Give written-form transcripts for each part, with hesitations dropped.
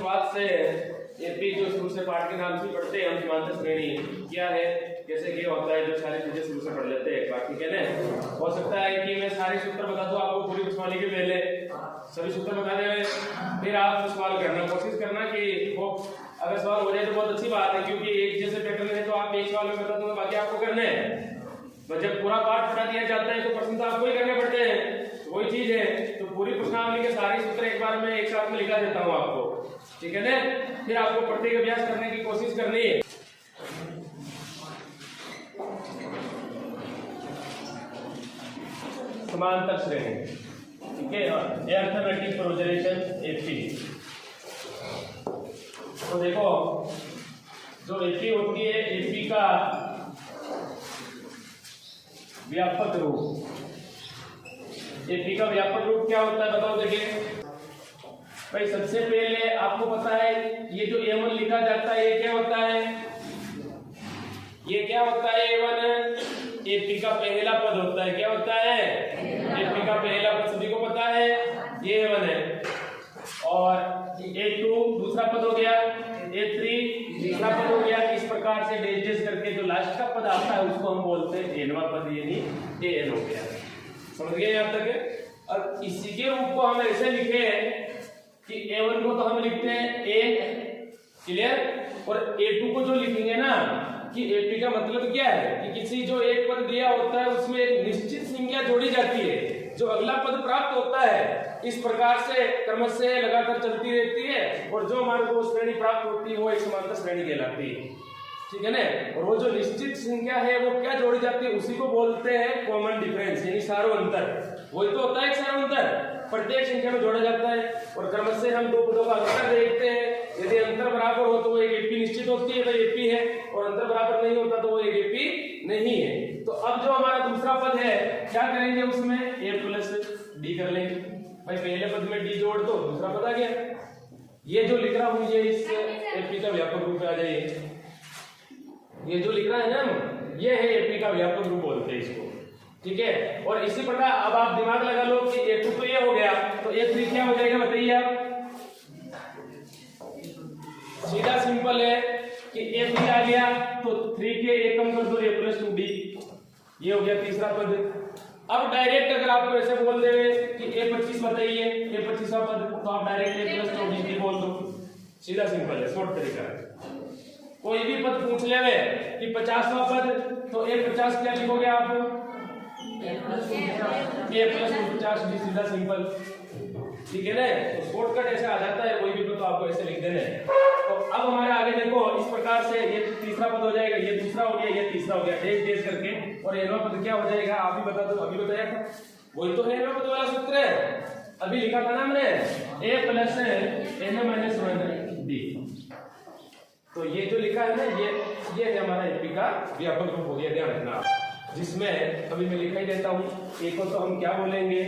शुरुआत से एपी जो शुरू से पाठ के नाम से पढ़ते हैं हम समांतर श्रेणी क्या है, कैसे क्या होता है, जो सारी चीजें शुरू से पढ़ लेते हैं। बाकी कहने हो सकता है कि मैं सारे सूत्र बता दूं आपको पूरी प्रश्नावली के पहले सभी सूत्र बता दें, फिर आप सवाल करना, कोशिश करना कि वो अगर सवाल हो जाए तो बहुत अच्छी बात है, क्योंकि एक जैसे पैटर्न है तो आप एक सवाल में बता दूंगा, बाकी आपको करने हैं। तो जब पूरा पाठ पढ़ा दिया जाता है तो प्रश्न तो आपको ही करने पड़ते हैं, वही चीज है। तो पूरी प्रश्नावली के सारे सूत्र एक बार में एक साथ में लिखा देता हूँ आपको, ठीक है ना। फिर आपको प्रत्येक अभ्यास करने की कोशिश करनी है। समांतर श्रेणी, ठीक है, अर्थमेटिक प्रोजेक्शन एपी। तो देखो जो एपी होती है, एपी का व्यापक रूप, एपी का व्यापक रूप क्या होता है बताओ। देखिए भाई, सबसे पहले आपको पता है ये जो A1 लिखा जाता है ये क्या होता है, ये क्या होता है A1 एपी का पहला पद होता है। क्या होता है, एपी का पहला पद सभी को पता है, ये A1 है। और A2 दूसरा पद हो गया, A3 तीसरा पद हो गया। इस प्रकार से डेश डेश करके जो लास्ट का पद आता है उसको हम बोलते हैं Nवां पद, यानी AN हो गया। समझ गए यहाँ तक। और इसी के रूप को हम ऐसे लिखे कि A1 को तो हम लिखते हैं A, क्लियर। और A2 को जो लिखेंगे ना कि एपी का मतलब क्या है कि किसी जो एक पद दिया होता है उसमें एक निश्चित संख्या जोड़ी जाती है, जो अगला पद प्राप्त होता है। इस प्रकार से क्रमशः लगातार चलती रहती है, और जो हमारे को श्रेणी प्राप्त होती है वो एक समांतर श्रेणी कहलाती है, ठीक है ना। और वो जो निश्चित संख्या है वो क्या जोड़ी जाती है उसी को बोलते हैं कॉमन डिफरेंस, यानी सारो अंतर। वही तो होता है एक सारो अंतर, प्रत्येक संख्या में जोड़ा जाता है। और क्रमशः हम दो पदों का अंतर देखते हैं, यदि अंतर बराबर हो तो वो एक एपी निश्चित होती है, वही एपी है, और अंतर बराबर नहीं होता तो वो एक एपी नहीं है। तो अब जो हमारा दूसरा पद है क्या करेंगे, उसमें a प्लस डी कर लेंगे। भाई पहले पद में डी जोड़ दो, दूसरा पद आ गया। ये जो लिख रहा हूं ये इस एपी का व्यापक रूप आ जाए, ये जो लिख रहा है ना ये है एपी का व्यापक रूप बोलते हैं इसको, ठीक है। और इसी प्रकार अब आप दिमाग लगा लो कि A2 तो ये हो गया, तो A3 क्या हो जाएगा बताइए आप। सीधा सिंपल है कि A3 आ गया तो 3 के एक कम कर दो, A प्लस 2D, ये हो गया तीसरा पद। अब डायरेक्ट अगर आपको ऐसे बोल देवे कि A25 बताइए, A25वां पद, तो आप डायरेक्ट A प्लस 2D बोल दो, सीधा सिंपल है, शॉर्ट तरीका है। कोई भी पद पूछ लेवे कि 50वां पद, तो A50 क्या लिखोगे आप, A प्लस 50D, सीधा सिंपल, ठीक है ना। तो शॉर्टकट ऐसे आ जाता है, कोई भी पद तो आपको ऐसे लिख देना है। तो अब हमारे आगे देखो इस प्रकार से ये तीसरा पद हो जाएगा, ये दूसरा हो गया, ये तीसरा हो गया, डेश डेश करके। और Nवां पद क्या हो जाएगा आप ही बता दो, अभी बताया था, वही तो है Nवां पद वाला सूत्र है, अभी लिखा था ना हमने, A plus N minus 1D। तो ये जो लिखा है ना ये है हमारा एपी का व्यापक रूप हो गया, ध्यान रखना। जिसमें अभी मैं लिखा ही देता हूँ, एक को तो हम क्या बोलेंगे,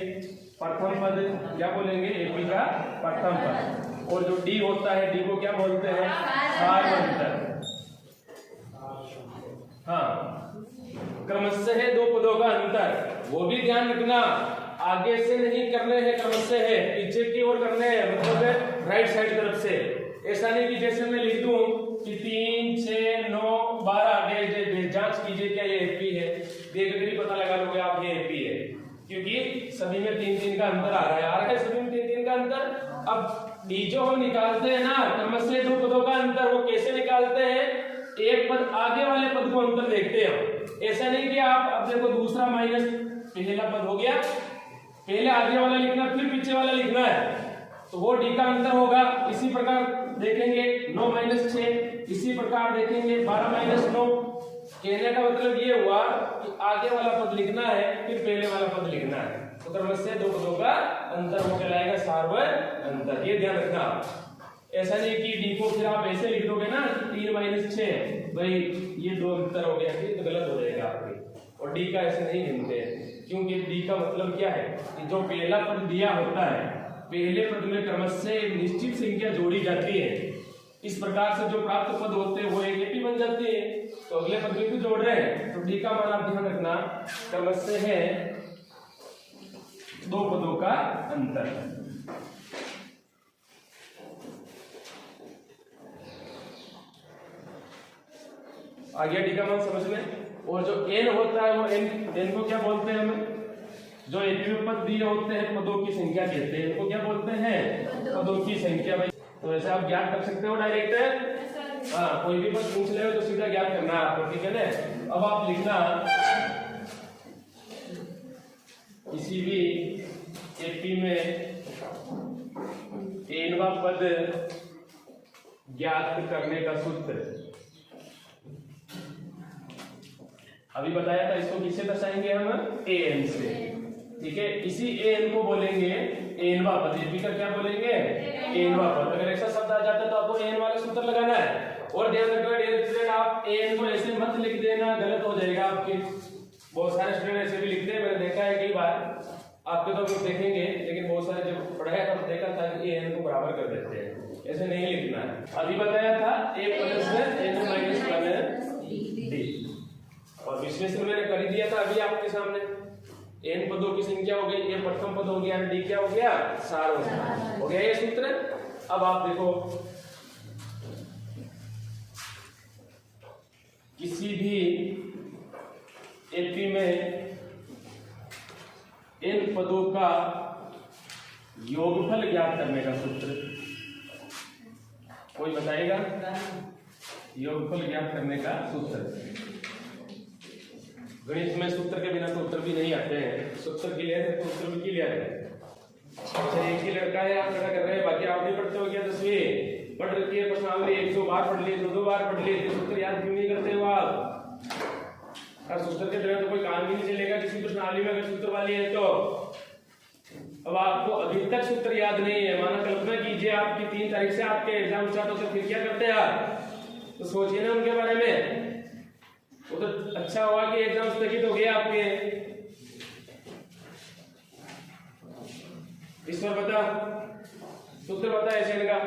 प्रथम पद, क्या बोलेंगे, एपी का प्रथम पद। और जो डी होता है, डी को क्या बोलते हैं, सार्वंतर। हाँ, क्रमशः है दो पदों का अंतर, वो भी ध्यान रखना, आगे से नहीं करने हैं, क्रमशः है पीछे की ओर करने हैं, मतलब राइट साइड तरफ से। ऐसा नहीं कि जैसे मैं लिख दूं कि 3, 6, 9, 12 डेश, जांच कीजिए क्या ये एपी है, देखकर पता लगा लोगे आप ये एपी है, क्योंकि सभी में 3-3 का अंतर आ रहा है सभी में 3-3 का अंतर। अब डी जो हम निकालते हैं ना, क्रमशः दो पदों का अंतर, वो कैसे निकालते हैं, एक पद आगे वाले पद को अंतर देखते हैं। ऐसा नहीं कि आप अब देखो दूसरा माइनस पहला पद हो गया, पहले आगे वाला लिखना फिर पीछे वाला लिखना है, तो वो डी का अंतर होगा। इसी प्रकार देखेंगे 9 माइनस 6, इसी प्रकार देखेंगे 12 माइनस 9। कहने का मतलब ये हुआ कि आगे वाला पद लिखना है फिर पहले वाला पद लिखना है, तो क्रमशः दो पदों का अंतर हो कहलाएगा सार्वत्रिक अंतर, ये ध्यान रखना। ऐसा नहीं कि डी को फिर आप ऐसे लिख दोगे ना 3 माइनस 6, भाई ये दो अंतर हो गया, फिर तो गलत हो जाएगा आपके। और डी का ऐसे नहीं गिनते, क्योंकि डी का मतलब क्या है कि जो पहला पद दिया होता है, पहले पद में क्रमशः एक निश्चित संख्या जोड़ी जाती है। इस प्रकार से जो प्राप्त पद होते हैं वो एक एपी बन जाते हैं। तो अगले पद में भी जोड़ रहे हैं, तो डी का मान आप ध्यान रखना, क्रमशः है दो पदों का अंतर। आ गया डी का मान समझ में। और जो n होता है वो n को क्या बोलते हैं हम, जो एपी में पद दिए होते हैं पदों की संख्या कहते हैं, इनको क्या बोलते हैं, पदों की संख्या भाई। तो ऐसे आप ज्ञात कर सकते हो डायरेक्ट। हाँ, कोई भी पद पूछ ले तो सीधा ज्ञात करना है आपको, ठीक है ना। अब आप लिखना किसी भी एपी में nवां पद ज्ञात करने का सूत्र। अभी बताया था इसको किससे दर्शाएंगे हम, an से, ठीक है। इसी an को बोलेंगे nवां पद, एपी का क्या बोलेंगे, nवां पद। अगर ऐसा शब्द आ जाता है तो आपको n वाला सूत्र लगाना है। और ध्यान रखना डियर स्टूडेंट, आप an को ऐसे मत लिख देना, गलत हो जाएगा आपके। बहुत सारे स्टूडेंट ऐसे भी लिखते हैं, मैंने देखा है कई बार, आपके तो लोग देखेंगे, लेकिन बहुत सारे जब पढ़ाया तब देखा था कि an को बराबर कर देते हैं, ऐसे नहीं लिखना है। अभी बताया था a plus n minus 1 d, और विश्लेषण मैंने कर दिया था अभी आपके सामने। n पदों की संख्या हो गई, a प्रथम पद हो गया, d क्या हो गया, सार हो गया ये सूत्र। अब आप देखो किसी भी एपी में n पदों का योगफल ज्ञात करने का सूत्र, कोई बताएगा, योगफल ज्ञात करने का सूत्र। गणित में सूत्र के बिना तो उत्तर भी नहीं आते हैं, सूत्र क्लियर है तो उत्तर भी क्लियर है। अच्छा, एक ही लड़का है, आप खड़ा कर रहे हैं, बाकी आप नहीं पढ़ते हो क्या, 10वीं पढ़ रखी है, प्रश्नावली 100 बार पढ़ लिए, 2 बार पढ़ लिए, सूत्र याद क्यों नहीं करते हो आप। सूत्र के बिना तो कोई काम भी नहीं चलेगा किसी प्रश्नावली में, अगर सूत्र वाली है तो। अब आपको अभी तक सूत्र याद नहीं है, माना कल्पना कीजिए आपकी 3 तारीख से आपके एग्जाम स्टार्ट होते, फिर क्या करते हैं आप, तो सोचिए ना उनके बारे में। वो तो अच्छा हुआ कि एग्जाम स्थगित हो गए आपके। ईश्वर बता, सूत्र बता ऐसे का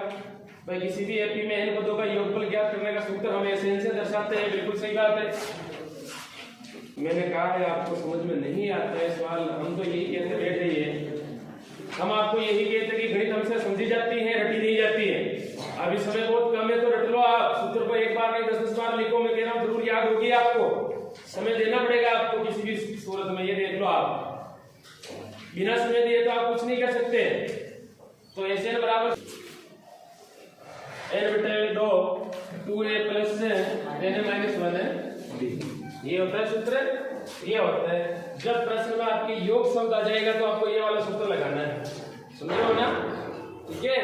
भाई, किसी भी एपी में n पदों का योगफल ज्ञात करने का सूत्र हम ऐसे से दर्शाते हैं। बिल्कुल सही बात है, मैंने कहा है आपको समझ में नहीं आता है सवाल, हम तो यही कहते बैठ रही है, हम आपको यही कहते कि गणित हमसे समझी जाती है, रटी नहीं जाती है। अभी समय बहुत कम है तो रट लो आप, सूत्र को एक बार नहीं 10 बार लिखो, मैं कह रहा हूँ जरूर याद होगी आपको, समय देना पड़ेगा आपको किसी भी सूरत में। ये देख लो आप, बिना समय दिए तो आप कुछ नहीं कर सकते। तो ऐसे n बराबर n बटे 2 2a plus n minus 1 d, ये होता है सूत्र। ये होता है जब प्रश्न में आपके योग शब्द आ जाएगा तो आपको ये वाला सूत्र लगाना है, समझ हो ना, ठीक है।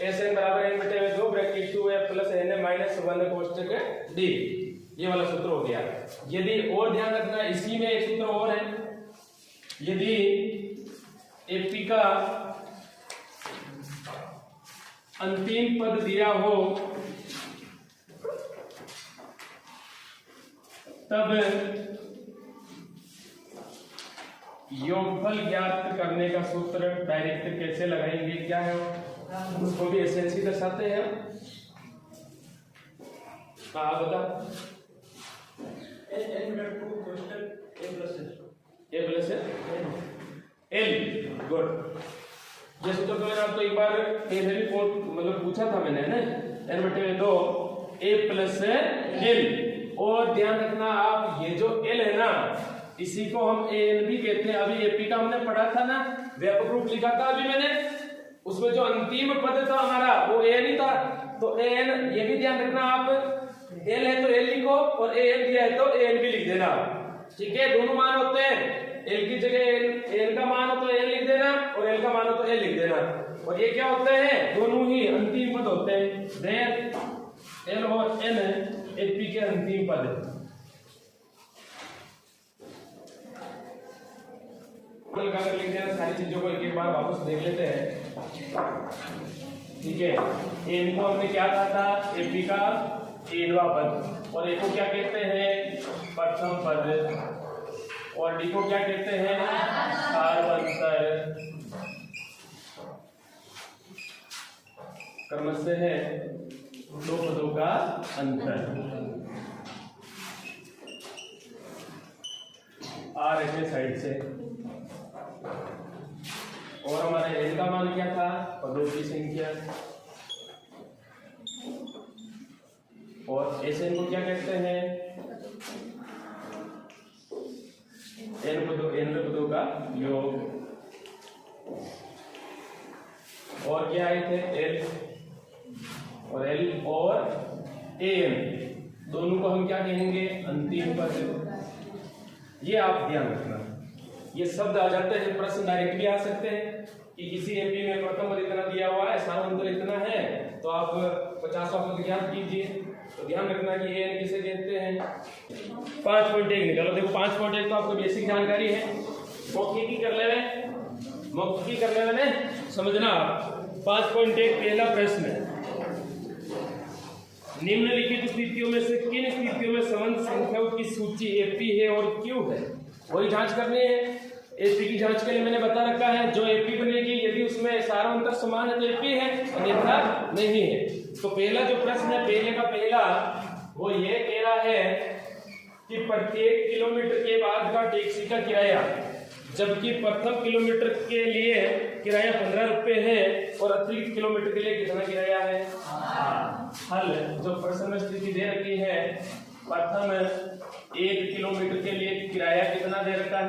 एस n बराबर n बटे 2 bracket 2a plus n minus 1 कोष्टक d, ये वाला सूत्र हो गया। यदि और ध्यान रखना, इसी में एक सूत्र और है, यदि एपी का अंतिम पद दिया हो तब योगफल ज्ञात करने का सूत्र डायरेक्ट कैसे लगाएंगे, क्या है उसको भी एसेंसी दर्शाते हैं। हाँ बता, ए प्लस एल, गुड। ये सूत्र तो मैंने आपको एक बार पहले भी मतलब पूछा था मैंने, है ना, n बटे 2 a प्लस एल। और ध्यान रखना आप, ये जो L है ना, इसी को हम AN भी कहते हैं। अभी एपी का हमने पढ़ा था ना, व्यापक रूप लिखा था अभी मैंने, उसमें जो अंतिम पद था हमारा वो AN ही था। तो AN, ये भी ध्यान रखना आप, L है तो L लिखो और AN दिया है तो AN भी लिख देना, ठीक है। दोनों मान होते हैं, L की जगह L का मान हो तो L लिख देना और L का मान हो तो L लिख देना। और ये क्या होते हैं, दोनों ही अंतिम पद होते हैं। देन L और N एपी के अंतिम पद। अगर लिख देना, सारी चीजों को एक एक बार वापस देख लेते हैं, ठीक है। एन को हमने क्या कहा था, एपी का एनवां पद, और ए को क्या कहते हैं, प्रथम पद, और डी को क्या कहते हैं, सार्वंतर। क्रमशः है 2 पदों का अंतर। आ रहे साइड से, और हमारे एन का मान क्या था, पदों की संख्या, और एस एन को क्या कहते हैं, योग और क्या आए थे एल और एल और एम, दोनों को हम क्या कहेंगे अंतिम पद। ये आप ध्यान रखना, ये शब्द आ जाते हैं प्रश्न डायरेक्ट भी आ सकते हैं कि किसी एपी में प्रथम पद इतना दिया हुआ है, सारांतर इतना है, तो आप 50वां पद ज्ञात कीजिए। तो ध्यान रखना कि ये किसे कहते हैं 5.1 निकालो। देखो 5.1 तो आपको बेसिक जानकारी है, मौखिक ही कर ले, मौखिक कर ले, समझना आप। 5.1 पहला प्रश्न है, निम्नलिखित स्थितियों में से किन स्थितियों में संबंध संख्याओं की सूची एपी है और क्यों है, वही जांच करनी है। एपी की जांच के लिए मैंने बता रखा है, जो एपी बनेगी यदि उसमें सारांतर समान है तो एपी है, अन्यथा नहीं है। तो पहला जो प्रश्न है, पहले का पहला, वो ये कह रहा है कि प्रत्येक किलोमीटर के बाद का टैक्सी का किराया, जबकि प्रथम किलोमीटर के लिए किराया 15 रुपए है और अतिरिक्त किलोमीटर के लिए कितना किराया है। हल, जो प्रश्न में स्थिति दे रखी है, प्रथम 1 किलोमीटर के लिए किराया कितना दे रखा है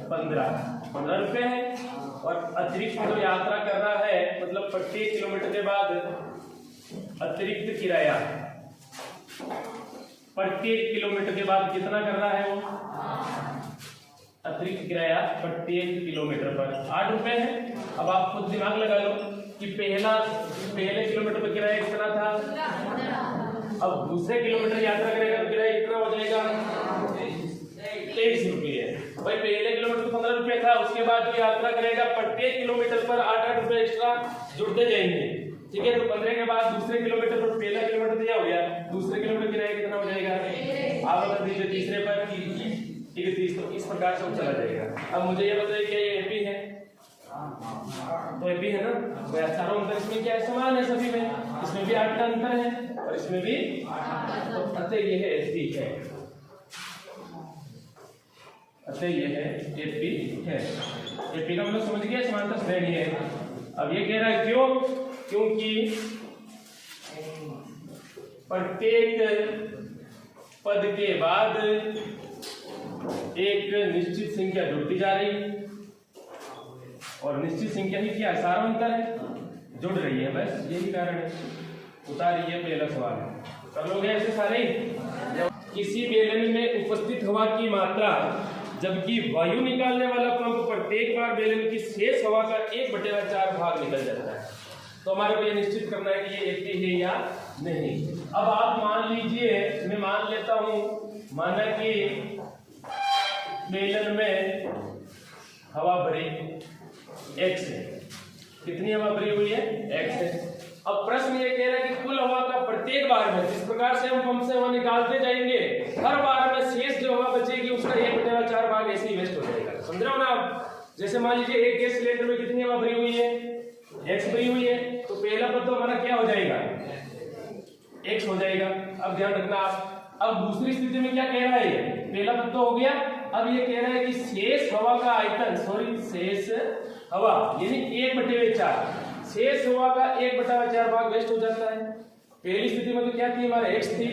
15 रुपए है, और अतिरिक्त जो यात्रा कर रहा है मतलब प्रत्येक किलोमीटर के बाद अतिरिक्त किराया प्रत्येक किलोमीटर के बाद कितना कर रहा है वो अतिरिक्त किराया प्रत्येक किलोमीटर पर 8 रुपए है। अब आप खुद दिमाग लगा लो कि पहले किलोमीटर पर किराया कितना था, अब दूसरे किलोमीटर यात्रा करेगा तो किराया कितना हो जाएगा 23 रुपये। भाई पहले किलोमीटर 15 रुपये था, उसके बाद जो यात्रा करेगा प्रत्येक किलोमीटर पर 8 रुपये एक्स्ट्रा जुड़ते जाएंगे, ठीक है। तो 15 के बाद दूसरे किलोमीटर पर पहला किलोमीटर दिया हो गया, दूसरे किलोमीटर किराया कितना हो जाएगा आप बता दीजिए, तीसरे पर 31। तो इस प्रकार से वो चला जाएगा। अब मुझे ये बताइए क्या ये एपी है, तो एपी है ना, तो चारों अंतर इसमें क्या है समान है सभी में, इसमें भी 8 का अंतर है और इसमें भी, तो अतः ये है एपी है, अतः ये है एपी है। एपी का मतलब समझ गया, समांतर श्रेणी है। अब ये कह रहा है क्यों, क्योंकि प्रत्येक पद के बाद एक निश्चित संख्या जुड़ती जा रही, और निश्चित संख्या ही क्या सारांतर है, जुड़ रही है, बस यही कारण है। उतारिए पहला सवाल, कर लोगे ऐसे सारे। किसी बेलन में उपस्थित हवा की मात्रा जबकि वायु निकालने वाला पंप प्रत्येक बार बेलन की शेष हवा का 1/4 भाग निकल जाता है, तो हमारे को ये निश्चित करना है कि ये एपी है या नहीं। अब आप मान लीजिए, मैं मान लेता हूं, माना कि बेलन में हवा भरी x है, कितनी हवा भरी हुई है x है। अब प्रश्न ये कह रहा है कि कुल हवा का प्रत्येक बार में, जिस प्रकार से हम पंप से हवा निकालते जाएंगे, हर बार में शेष जो हवा बचेगी उसका 1/4 भाग ऐसे ही वेस्ट हो जाएगा। समझ रहे हो ना आप। जैसे मान लीजिए एक गैस सिलेंडर में कितनी हवा भरी हुई है x भरी हुई है, तो पहला पद तो हमारा क्या हो जाएगा x हो जाएगा। अब ध्यान रखना आप। अब दूसरी स्थिति में क्या कह रहा है, पहला पद तो हो गया, अब ये कह रहा है कि शेष हवा का आयतन, शेष हवा यानी 1/4, शेष हवा का 1/4 भाग वेस्ट हो जाता है। पहली स्थिति में तो क्या थी हमारे x थी,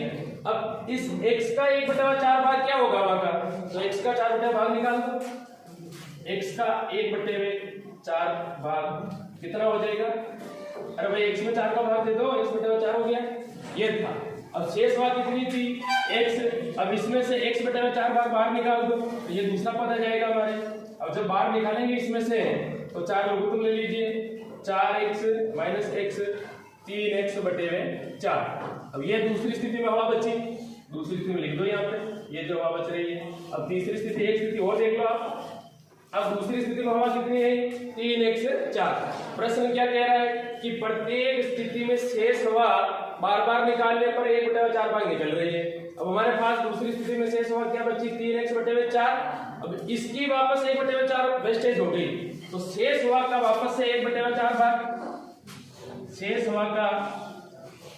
अब इस x का 1/4 भाग क्या होगा हवा का, तो x का 4 भाग निकाल दो, x का 1/4 भाग कितना हो जाएगा, अरे भाई x में 4 का भाग दे दो, x/4 हो गया, ये था। अब शेष भाग कितनी थी x, अब इसमें से x/4 भाग बाहर निकाल दो, तो ये दूसरा पद आ जाएगा हमारे। अब जब बाहर निकालेंगे इसमें से, तो 4 लघुत्तम ले लीजिए, 4x - x 3x/4। अब ये दूसरी स्थिति में हवा बची, दूसरी स्थिति में लिख दो यहाँ पे, ये जो हवा बच रही है। अब तीसरी स्थिति, एक स्थिति और देख लो आप। अब दूसरी स्थिति में हवा कितनी है 3x/4। प्रश्न क्या कह रहा है कि प्रत्येक स्थिति में शेष हवा बार बार निकालने पर 1/4 भाग निकल रही है। अब हमारे पास दूसरी स्थिति में शेष हवा क्या बची 3x/4। अब इसकी वापस 1/4 वेस्टेज हो गई, तो शेष हवा का वापस से 1/4 भाग, शेष हवा का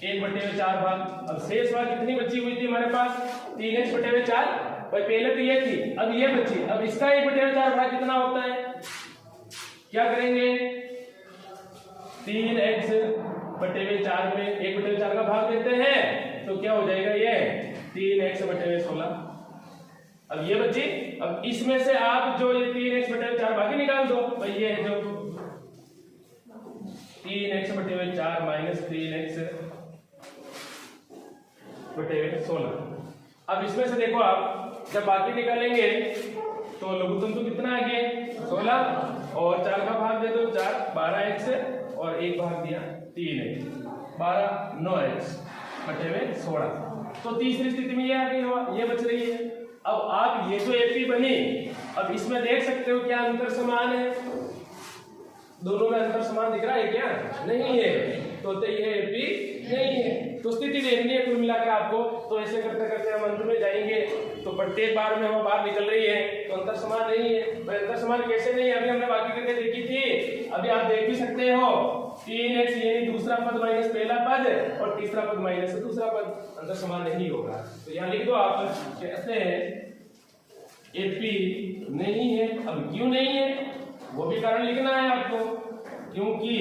1/4 भाग। अब शेष हवा कितनी बची हुई थी हमारे पास 3x/4, भाई पहले तो ये थी, अब ये बची, अब इसका 1/4 भाग कितना होता है, क्या करेंगे 3x/4 में 1/4 का भाग देते हैं, तो क्या हो जाएगा ये 3x/16। अब ये बच्ची, अब इसमें से आप जो ये 3x बटे 4 बाकी निकाल दो, तो ये है जो 3x बटे 4 माइनस 3x बटे 16। अब इसमें से देखो आप जब बाकी निकालेंगे तो लघुत्तम तो कितना आ गया 16 और 4 का भाग दे दो 4 12x और एक भाग दिया 3x 12 9x बटे 16। तो तीसरी स्थिति में ये आ गई, ये बच रही है। अब आप ये जो एपी बनी, अब इसमें देख सकते हो क्या अंतर समान है, दोनों में अंतर समान दिख रहा है क्या? नहीं है, तो ये एपी नहीं है। तो स्थिति देखनी है कुल मिलाकर आपको। तो ऐसे करते करते हम अंत में जाएंगे, तो प्रत्येक बार में हम बाहर निकल रही है तो अंतर समान नहीं है। भाई अंतर समान कैसे नहीं है? अभी हमने बाकी करके देखी थी, अभी आप देख भी सकते हो 3x यानी दूसरा पद माइनस पहला पद और तीसरा पद माइनस दूसरा पद, अंतर समान नहीं होगा। तो यहाँ लिख दो आप, कहते हैं एपी नहीं है। अब क्यों नहीं है वो भी कारण लिखना है आपको, क्योंकि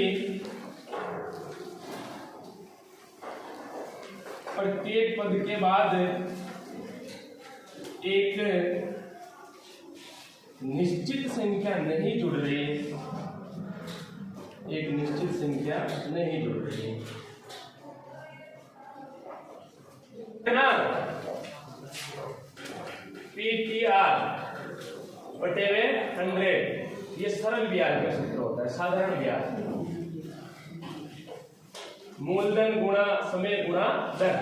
प्रत्येक पद के बाद एक निश्चित संख्या नहीं जुड़ रही, एक निश्चित संख्या नहीं जुड़ रही है ना। PTR बटे 100 ये सरल ब्याज का सूत्र होता है, साधारण ब्याज। मूलधन गुणा समय गुणा दर,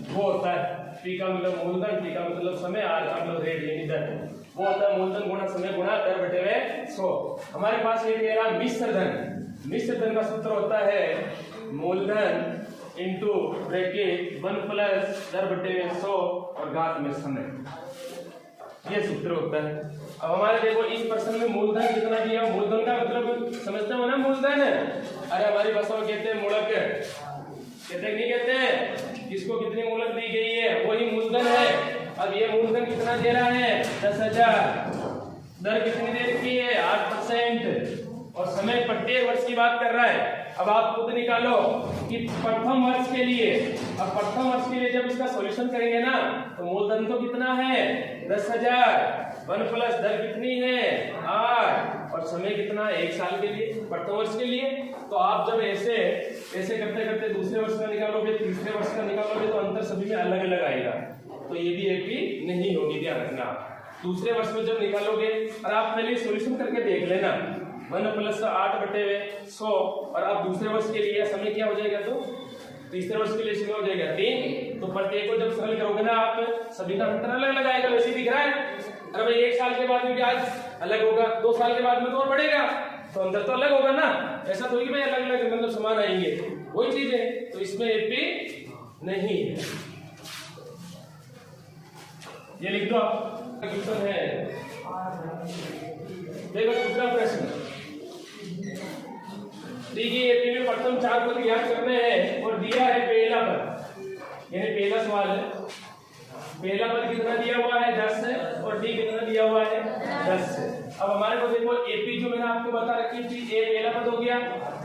वो होता है पी का मतलब मूलधन, टी का मतलब समय, आर का मतलब रेट यानी दर, वो होता है मूलधन गुणा समय गुणा दर बटे 100। हमारे पास ये मेरा मिश्र धन, मिश्र धन का सूत्र होता है मूलधन इंटू ब्रैकेट 1 प्लस दर बटे 100 और घात में समय, ये सूत्र होता है। अब हमारे देखो इस प्रश्न में मूलधन कितना दिया, मूलधन का मतलब समझते हो ना मूलधन, अरे हमारी भाषा में कहते हैं मूलक, कहते नहीं कहते, किसको कितनी मूलक दी गई है वही मूलधन है। अब ये मूलधन कितना दे रहा है 10,000, दर कितनी दे रखी है 8% और समय प्रत्येक वर्ष की बात कर रहा है। अब आप खुद निकालो कि प्रथम वर्ष के लिए, अब प्रथम वर्ष के लिए जब इसका सॉल्यूशन करेंगे ना तो मूलधन तो कितना है 10,000, 1 प्लस दर कितनी है 8 और समय कितना है 1 साल के लिए, प्रथम वर्ष के लिए। तो आप जब ऐसे ऐसे करते करते दूसरे वर्ष का निकालोगे, तीसरे वर्ष का निकालोगे तो अंतर सभी में अलग अलग आएगा, तो ये भी एपी नहीं होगी, ध्यान रखना। दूसरे वर्ष में जब निकालोगे और आप पहले सॉल्यूशन करके देख लेना 1 प्लस 8 बटे 100 और आप दूसरे वर्ष के लिए समय क्या हो जाएगा, तो तीसरे वर्ष के लिए समय हो जाएगा 3। तो प्रत्येक को जब सरल करोगे ना आप सभी का अंतर अलग अलग आएगा, वैसे दिख रहा है। अरे भाई 1 साल के बाद में ब्याज अलग होगा, 2 साल के बाद में तो और बढ़ेगा, तो अंतर तो अलग होगा ना, ऐसा थोड़ी भाई अलग अलग मतलब समान आएंगे, वही चीज है। तो इसमें एपी नहीं है, ये लिख दो आप। क्वेश्चन है, देखो दूसरा प्रश्न, देखिए एपी में प्रथम 4 पद ज्ञात करने हैं और दिया है पहला पद, यानी पहला सवाल है पहला पद कितना दिया हुआ है 10 है और डी कितना दिया हुआ है 10 है। अब हमारे को देखो एपी जो मैंने आपको बता रखी थी, ए पहला पद हो गया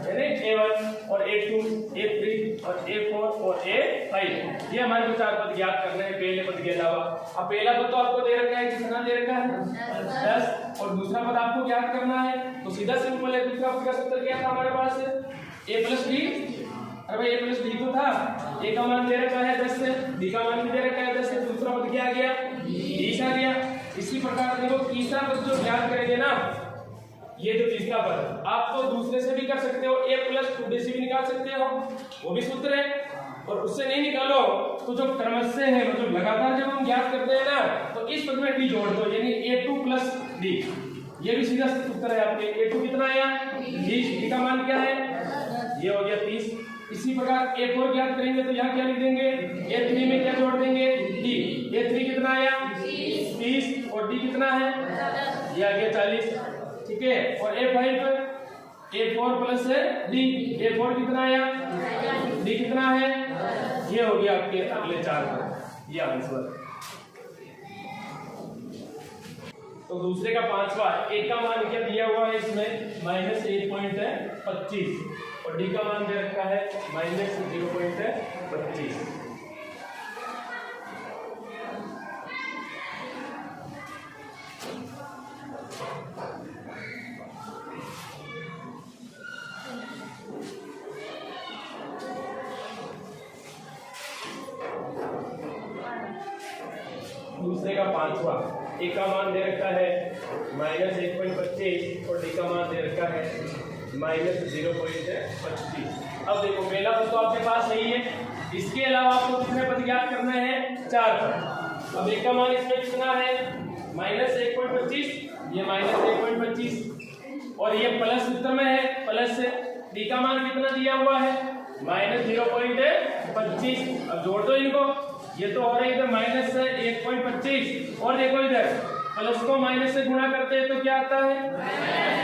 यानी A1 और A2 A3 और A4 और A5, ये हमारे को 4 पद ज्ञात करने हैं पहले पद के अलावा। अब पहला पद तो आपको दे रखा है, कितना दे रखा है 10 और दूसरा पद आपको ज्ञात करना है, तो सीधा सिंपल है। दूसरा पद का सूत्र क्या था हमारे पास A प्लस डी, अरे भाई A प्लस डी तो था, A का मान दे रखा है 10 से, D का मान भी दे रखा है 10 से, दूसरा पद क्या आ गया 20 आ गया। इसी प्रकार देखो तीसरा पद जो ज्ञात करेंगे ना, ये जो तीसरा पद आप तो दूसरे से भी कर सकते हो, A प्लस 2D से भी निकाल सकते हो, वो भी सूत्र है। और उससे नहीं निकालो तो जो क्रमशः है मतलब लगातार जब हम ज्ञात करते हैं ना तो इस पद में D जोड़ दो, यानी A2 प्लस D, ये भी सीधा सूत्र है आपके। A2 कितना आया 20, D का मान क्या है ये हो गया 30। इसी प्रकार A4 ज्ञात करेंगे तो यहाँ क्या लिख देंगे A3 में क्या जोड़ देंगे D, A3 कितना आया 30 और D कितना है ये आ गया 40, ठीक है। और A4 प्लस D, A4 कितना आया D कितना है, ये हो गया आपके अगले 4 ये आंसर। तो दूसरे का 5वां, A का मान क्या दिया हुआ है इसमें -1.25 और D का मान दे रखा है -0.25। दूसरे का 5वां। ए का मान दे रखा है -1.25 और डी का मान दे रखा है -0.25। अब देखो पहला पद तो आपके पास सही है, इसके अलावा आपको कितने पद ज्ञात करना है? 4 पद। अब ए का मान इसमें कितना है? -1.25, ये -1.25 और ये प्लस उत्तर में है, प्लस है। डी का मान कितना दिया हुआ है? -0.25। अब जोड़ दो इनको, ये तो हो रहा है इधर -1.25 और देखो इधर प्लस को माइनस से गुणा करते हैं तो क्या आता है?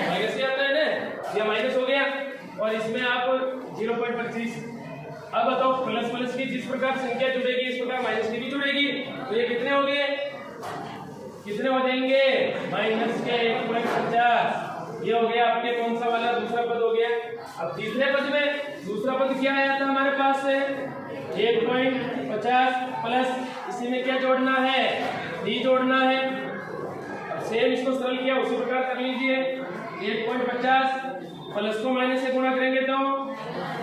माइनस ही आता है ना, ये माइनस हो गया और इसमें आप 0.25। अब बताओ प्लस प्लस की जिस प्रकार संख्या जुड़ेगी इस प्रकार माइनस की भी जुड़ेगी, तो ये कितने हो गए? कितने हो जाएंगे? माइनस के 1.50। ये हो गया आपके कौन सा वाला? दूसरा पद हो गया। अब तीसरे पद में दूसरा पद क्या आया था हमारे पास से? 1.50 प्लस इसी में क्या जोड़ना है? डी जोड़ना है। अब सेम इसको सरल किया उसी प्रकार कर लीजिए। 1.50 प्लस को माइनस से गुणा करेंगे तो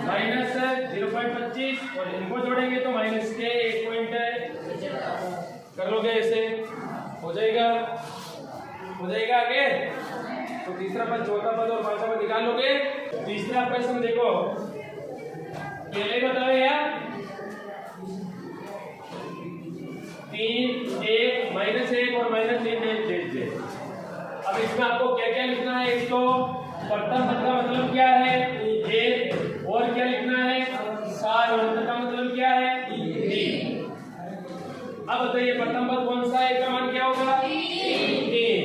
-0.25 और इनको जोड़ेंगे तो माइनस के 1. कर लोगे ऐसे, हो जाएगा आगे। तो तीसरा पद, चौथा पद और पांचवा पद निकाल लोगे। तीसरा प्रश्न देखो, पहले बताओ यार 3, 1, -1 और -3 दे दीजिए। अब इसमें आपको क्या क्या लिखना है? इसको प्रथम पद का मतलब क्या है? 1 और क्या लिखना है? सार अंतर का मतलब क्या है? 3। अब बताइए प्रथम पद कौन सा है? इसका मान क्या होगा? 3।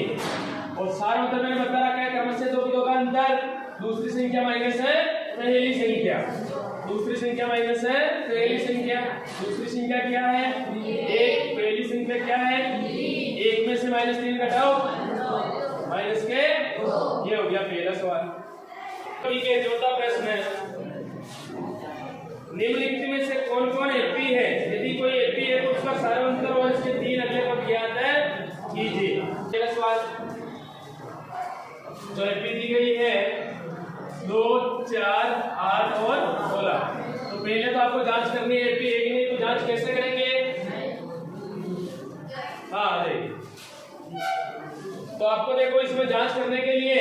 और सार अंतर मैंने बता रखा है क्रम से 2 का अंतर। दूसरी संख्या माइनस है पहली संख्या, दूसरी संख्या माइनस है पहली संख्या। दूसरी संख्या क्या है? 1। पहली संख्या क्या है? 1 में से -3 घटाओ माइनस के 2। ये हो गया पहला सवाल। ठीक है, चौथा प्रश्न है, निम्नलिखित में से कौन कौन एपी है? यदि कोई एपी है तो उसका सारांतर और इसके 3 अगले पद ज्ञात है कीजिए। पहला सवाल जो एपी दी गई है 2, 4, 8 और 16। तो पहले तो आपको जांच करनी है एपी है कि नहीं, तो जांच कैसे करेंगे? हाँ अरे तो आपको देखो इसमें जांच करने के लिए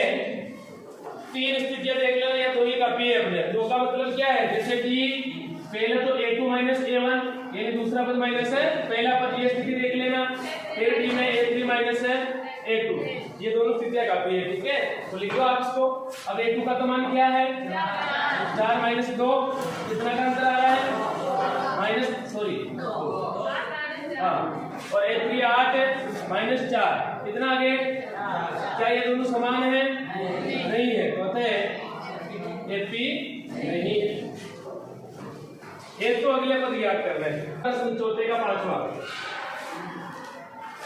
3 स्थितियां देख लेना, या 2 ही काफी है अपने। 2 का मतलब क्या है? जैसे कि पहले तो a2 - a1 यानी दूसरा पद माइनस है पहला पद, ये स्थिति देख लेना। फिर d में a3 - a2, ये दोनों स्थितियां काफी है। ठीक है, तो लिख लो आप इसको। अब a2 का तो मान क्या है? 4 - 2, कितना का अंतर आ रहा है? हाँ, और a3 8 -4, कितना आगे? क्या ये दोनों समान है? नहीं है, तो होता है एपी नहीं है। एक तो अगले पद याद करना है। चौथे का 5वां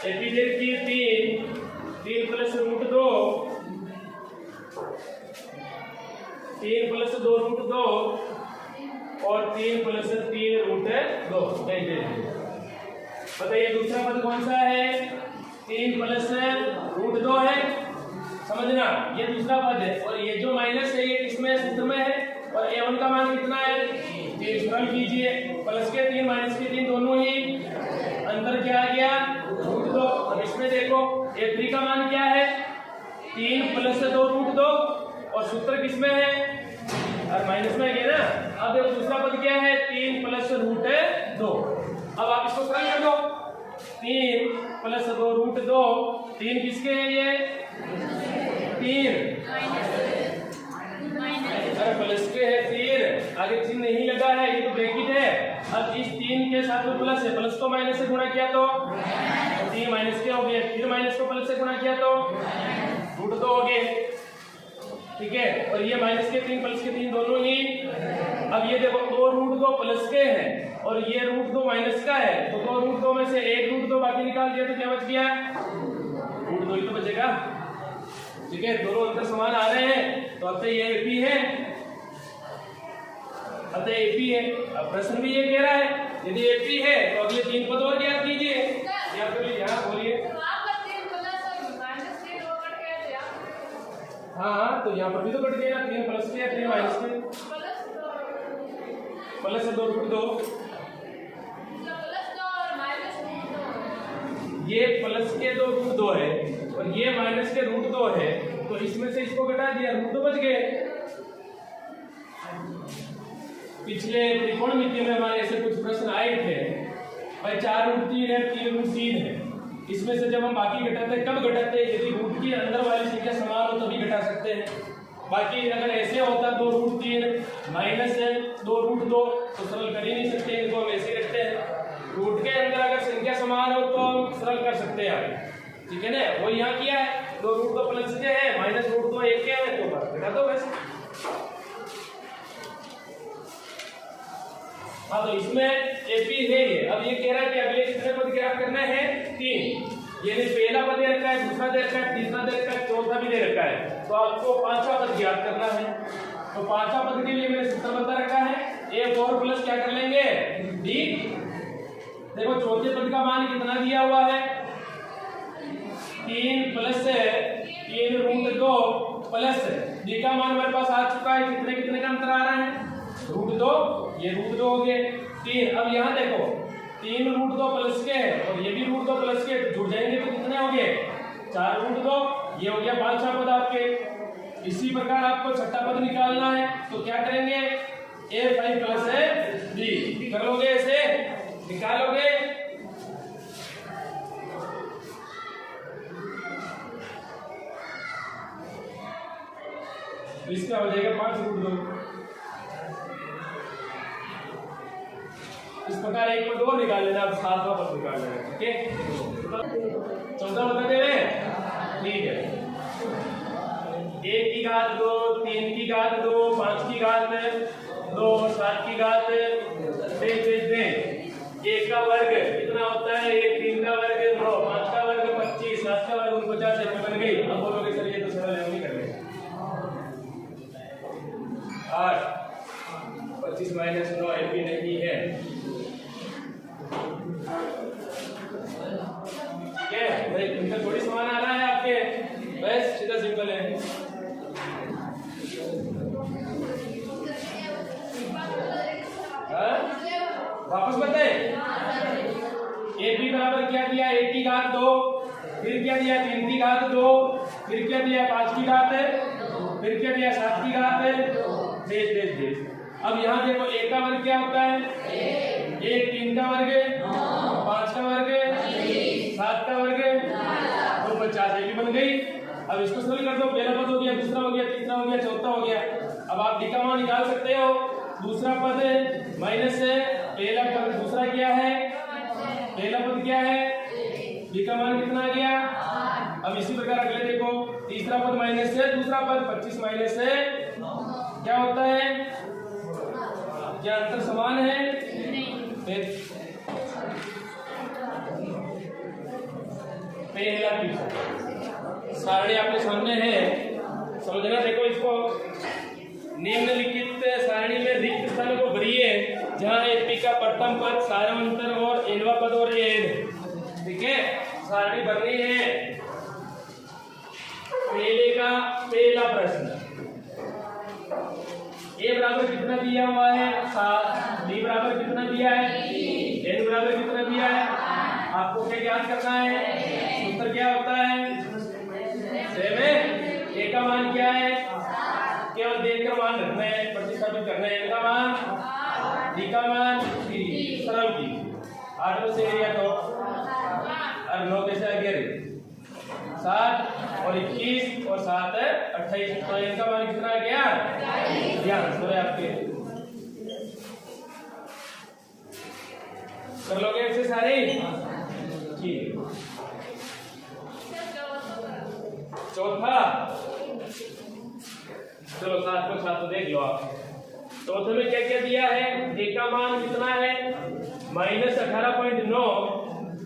एपी की 3 + √2, 3 + 2√2 और 3 + 3√2। बताइए दूसरा पद कौन सा है? 3 + √2 है, समझना ये दूसरा पद है। और ये जो माइनस है ये किसमें? सूत्र में है। और a1 का मान कितना है? 3। सरल कीजिए, प्लस के 3 माइनस के 3 दोनों ही, अंतर क्या आ गया? √2। अब इसमें देखो a3 का मान क्या है? 3 + 2√2 और सूत्र किसमें है? और माइनस में गया ना। अब देखो दूसरा पद क्या है? 3 + √2। अब आप इसको सरल कर दो। 3 + 2√2, 3 किसके हैं? ये 3 अरे प्लस के है 3, आगे चिन्ह नहीं लगा है, ये तो ब्रैकेट है। अब इस 3 के साथ में प्लस है, प्लस को माइनस से गुणा किया तो 3 माइनस के हो गए, फिर माइनस को प्लस से गुणा किया तो √2 हो गए। ठीक है, और ये माइनस के 3 प्लस के 3 दोनों ही। अब ये देखो 2√2 प्लस के हैं और ये √2 माइनस का है, तो 2√2 में से 1√2 बाकी निकाल दिया तो क्या बच गया? √2 ही तो बचेगा। ठीक है, दोनों अंतर समान आ रहे हैं, तो अब ये एपी है, अब एपी है। अब प्रश्न भी ये कह रहा है यदि एपी है तो अगले 3 पद और ज्ञात कीजिए। या फिर यहाँ बोलिए। हाँ, तो यहाँ पर भी तो कट गया, 3 प्लस के 3 माइनस के, प्लस 2√2। ये प्लस के दो रूट 2 है और ये माइनस के रूट 2 है, तो इसमें से इसको घटा दिया, रूट 2 बच गए। पिछले त्रिकोणमिति में हमारे ऐसे कुछ प्रश्न आए थे भाई 4 रूट 3 है, 3 रूट 3 है, इसमें से जब हम बाकी घटाते हैं, कब घटाते हैं? यदि रूट की अंदर वाली संख्या समान हो तभी घटा सकते हैं। बाकी अगर ऐसे होता 2 रूट 3 माइनस है 2 रूट 2 तो सरल कर ही नहीं सकते, इनको हम ऐसे रखते हैं। रूट के अंदर अगर संख्या समान हो तो हम सरल कर सकते हैं आगे, ठीक है ना। वो यहाँ किया है, 2 रूट 2 प्लस के है, माइनस रूट 2 1 के है, तो बस घटा दो वैसे। हाँ, तो इसमें एपी है ये। अब ये कह रहा है कि अगले कितने पद ज्ञात करने हैं? 3। यानी पहला पद दे रखा है, दूसरा दे रखा है, तीसरा दे रखा है, चौथा भी दे रखा है, तो आपको पांचवा पद ज्ञात करना है। तो पांचवा पद के लिए मैंने सूत्र बता रखा है, ए और प्लस क्या कर लेंगे? डी। देखो चौथे पद का मान कितना दिया हुआ है? 3 प्लस 3 रूट 2 प्लस डी का मान हमारे पास आ चुका है। कितने कितने का अंतर आ रहा है? रूट 2, ये रूट 2 हो गए 3। अब यहाँ देखो 3 रूट 2 प्लस के है और ये भी रूट 2 प्लस के, जुड़ जाएंगे तो कितने हो गए? 4 रूट 2, ये हो गया पांचवा पद आपके। इसी प्रकार आपको छठा पद निकालना है, तो क्या करेंगे? a5 प्लस b कर लोगे, ऐसे निकालोगे। इसका हो जाएगा 5 रूट 2। इस प्रकार एक पद और निकाल लेना, अब 7वां पद निकाल लेना, ठीक है। 14 बता दे रहे हैं, ठीक है। 1 की घात 2, 3 की घात 2, 5 की घात 2, 7 की घात 2। 1 का वर्ग कितना होता है? 1, 3 का वर्ग 9, 5 का वर्ग 25, 7 का वर्ग 49 ऐसे बन गई। अब बोलोगे सर ये तो सरल नहीं कर रहे। 8 25 माइनस 9 एपी नहीं है, ठीक है भाई। इनका थोड़ी समान आ रहा है आपके, बस सीधा सिंपल है। वापस बताए, ए बी बराबर क्या दिया? 1 की घात 2, फिर क्या दिया? 3 की घात 2, फिर क्या दिया? 5 की घात, फिर क्या दिया? 7 की घात। देख अब यहाँ देखो 1 का वर्ग क्या होता है? 1, 3 का वर्ग 5 का वर्ग 7 का वर्ग, तो 50 भी बन गई। अब इसको सरल कर दो, पहला पद हो गया, दूसरा हो गया, तीसरा हो गया, चौथा हो गया। अब आप डी का मान निकाल सकते हो। दूसरा पद माइनस है, पहला पद दूसरा क्या है? पहला पद क्या है? डी का मान कितना आ गया? अब इसी प्रकार अगले देखो, तीसरा पद माइनस है, दूसरा पद 25 माइनस है, क्या होता है? क्या अंतर समान है? पहला तीसरा सारणी आपके सामने है, समझना। देखो इसको, निम्नलिखित सारणी में रिक्त स्थान को भरिए जहां एपी का प्रथम पद, सारवंतर और एनवा पद और एन, ठीक है। सारणी भरनी है। पहले का पहला प्रश्न, ए बराबर कितना दिया हुआ है? 7। डी बराबर कितना दिया है? एन बराबर कितना दिया है? आपको क्या ज्ञात करना है? उत्तर क्या होता है? सेम है। ए का मान क्या है? केवल देखकर मान रखना है, प्रतिस्थापित करना है। एन का मान, डी का मान 3, सरल की 8 में से एरिया तो और 9 कैसे 11 7 और 21 और 7 है 28, तो इनका मान कितना आ गया? ध्यान सो आपके कर लोगे ऐसे सारे, ठीक। चौथा, चलो 7 को 7 तो देख लो आप। चौथे में क्या क्या दिया है? ए का मान कितना है? -18.9,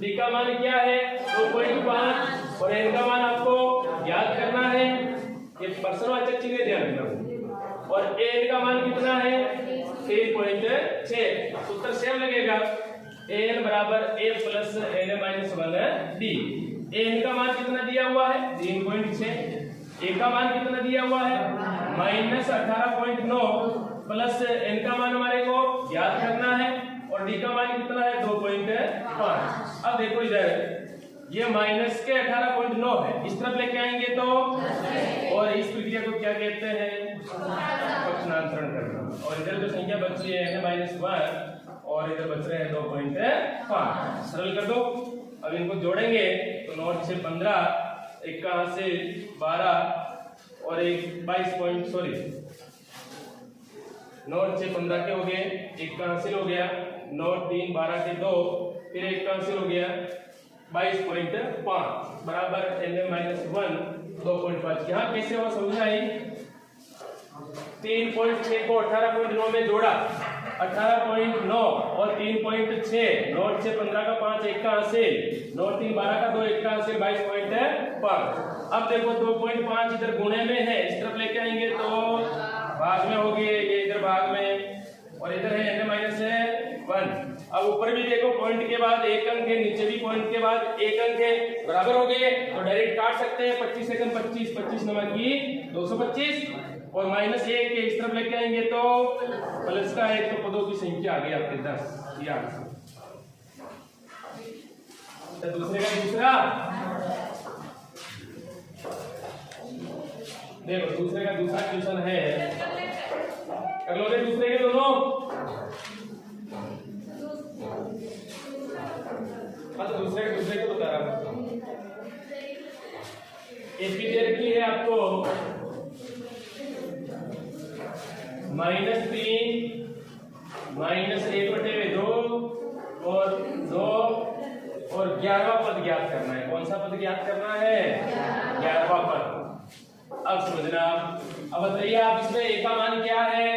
डी का मान क्या है? 2.5 और एन का मान आपको याद करना है। ये पर्सनवाचक चिन्ह ध्यान रखना। और एन का मान कितना है? 3.6। उत्तर सेम लगेगा, एन बराबर a plus n minus 1 d. N का मान कितना दिया हुआ है? 3.6। ए का मान कितना दिया हुआ है? -18.9 प्लस एन का मान हमारे को याद करना है और डी का मान कितना है? 2.5। अब देखो इधर ये माइनस के 18.9 है, इस तरफ लेके आएंगे तो, और इस प्रक्रिया को क्या कहते हैं, पक्षांतरण करना। और इधर जो संख्या बची है -1 और इधर बच रहे हैं 2.5, सरल कर दो। अब इनको जोड़ेंगे तो 9 से 15, 1 का हासिल 12 और 9 से 15 के हो गए, 1 का हासिल हो गया, 9 3 12 के 2, फिर 1 का हासिल हो गया 22.5 बराबर -1 2.5। यहाँ कैसे वो समझाई, 3.6 को 18.9 में जोड़ा, 18.9 और 3.6, 9 से 15 का 5, 1 का हासिल, 9 3 12 का 2, 1 का हासिल 22.5। अब देखो 2.5 इधर गुणे में है, इस तरफ लेके आएंगे तो भाग में होगी, ये इधर भाग में, और इधर है -1। अब ऊपर भी देखो पॉइंट के बाद 1 अंक है, नीचे भी पॉइंट के बाद 1 अंक है, बराबर हो गए तो डायरेक्ट काट सकते हैं। 25 सेकंड 25, 25 नंबर की 225, और -1 के इस तरफ लेके आएंगे तो प्लस का 1, तो पदों की संख्या आ गई आपके 10। ये आंसर। तो दूसरे का दूसरा देखो, दूसरे का दूसरा क्वेश्चन है, कर लोगे दूसरे के दोनों? तो दूसरे को बता रहा हूं। एपी दे रखी है आपको -3 -1/2 और 2 और 11वां पद ज्ञात करना है। कौन सा पद ज्ञात करना है? 11वां पद। अब समझना, अब बताइए आप, इसमें ए का मान क्या है?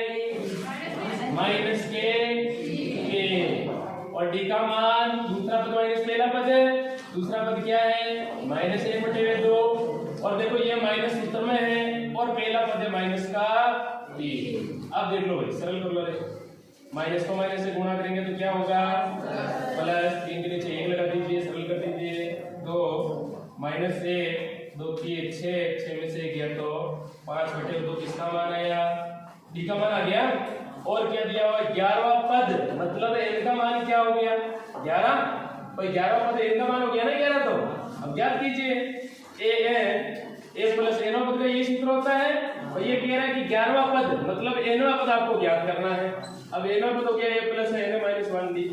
-k, और डी का मान, दूसरा पद माइनस पहला पद है, दूसरा पद क्या है? -1/2, और देखो ये माइनस उत्तर में है और पहला पद है माइनस का 3। अब देख लो भाई, सरल कर लो रे, माइनस को माइनस से गुणा करेंगे तो क्या होगा? प्लस 3 के नीचे 1 लगा दीजिए, सरल कर दीजिए, 2 -1 2 की 6 में से गया तो 5/2 किसका मान आया? डी का मान आ गया। और क्या दिया हुआ? 11वां पद, मतलब n का मान क्या हो गया? 11। भाई 11वां पद n का मान हो गया ना 11, तो अब ज्ञात कीजिए a प्लस n पद का ये सूत्र होता है। भाई ये कह रहा है कि 11वां पद मतलब nवां पद आपको ज्ञात करना है। अब nवां पद हो गया a plus n -1 D,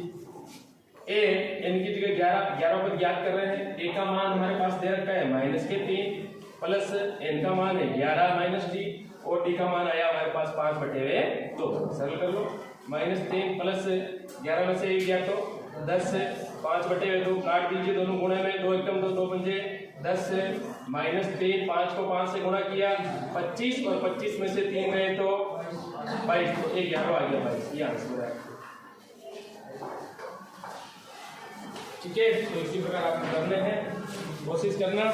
a n की जगह 11वां पद ज्ञात कर रहे हैं। a का मान हमारे पास दे रखा है -3 प्लस n का मान है 11 -d, और डी का मान आया हमारे पास 5/2। सरल कर लो, -3 प्लस 11 में से 1 गया तो 10, 5/2 काट दीजिए दोनों गुणे में, 2 एकम 2 पंजे 10, -3 5 को 5 से गुणा किया 25, और 25 में से 3 गए तो 22, तो 11 आ गया 22। ये आंसर है। ठीक है, तो इसी प्रकार आपको करने हैं, कोशिश करना।